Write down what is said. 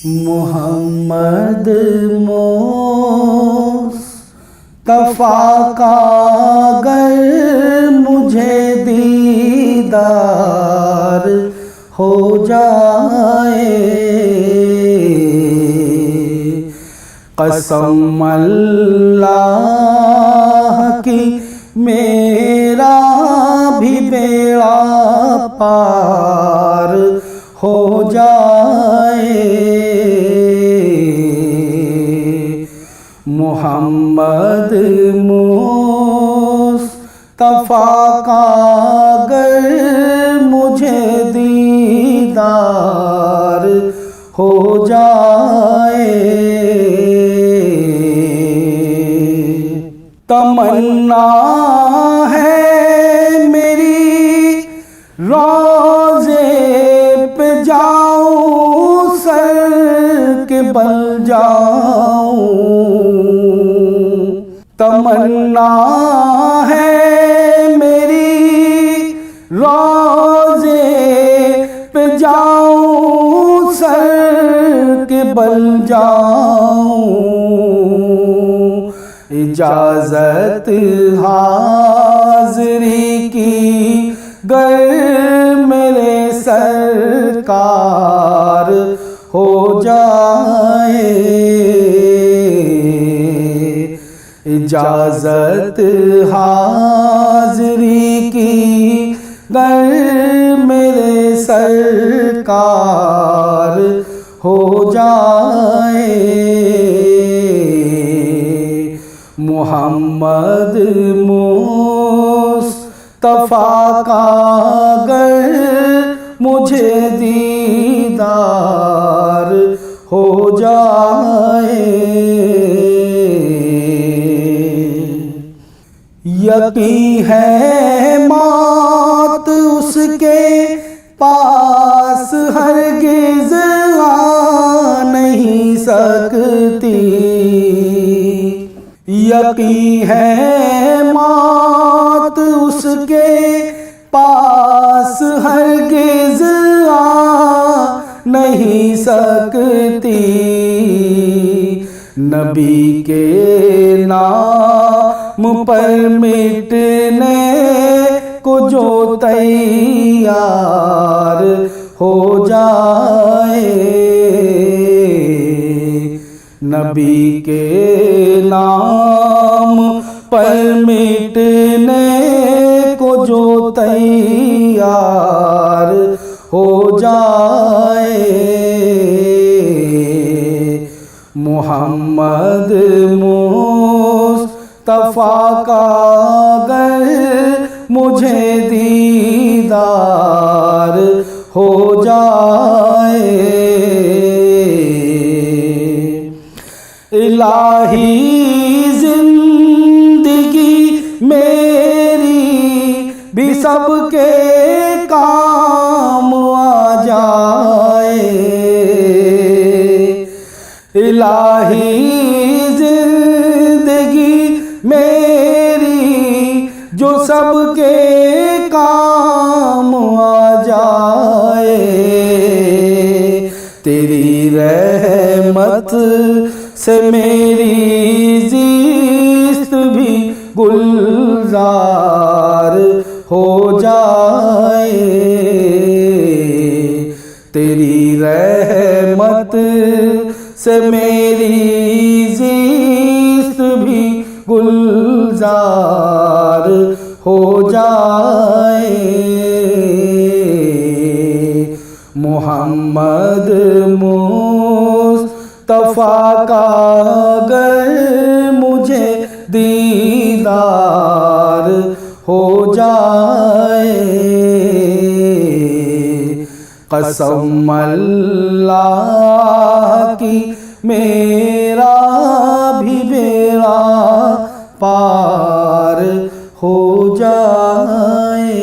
मोहम्मद मुस्तफा का अगर मुझे दीदार हो जाए, कसम अल्लाह की मेरा भी बेड़ा पार हो जाए। मोहम्मद मुस्तफा का अगर मुझे दीदार हो जाए, तमन्ना है मेरी रोज़े पे जाऊं, सर के बल जाऊं। तमन्ना है मेरी रोज़े पे जाऊं, सर के बल जाऊं। इजाज़त हाज़री की गर मेरे सरकार हो जाए, इजाज़त हाज़री की गर मेरे सरकार हो जाए। मोहम्मद मुस्तफा का अगर मुझे दीदार हो जाए, यकीन है मौत उसके पास हरगिज़ आ नहीं सकती। यकीन है मौत उसके पास हरगिज़ आ नहीं सकती। नबी के नाम पर मिटने को जो तैयार हो जाए, नबी के नाम पर मिटने को जो तैयार हो जाए। मोहम्मद मुस्तफा का अगर मुझे दीदार हो जाए, इलाही जिंदगी मेरी भी सबके काम आ जाए। इलाही जिंदगी मेरी जो सबके काम आ जाए, तेरी रहमत से मेरी ज़िस्त भी गुलजार हो जाए। तेरी रहमत से मेरी ज़िस्त भी गुलजार हो जाए। मोहम्मद मुस्तफा का अगर मुझे दीदार हो जाए, कसम अल्लाह की मेरा भी बेड़ा पार हो जाए।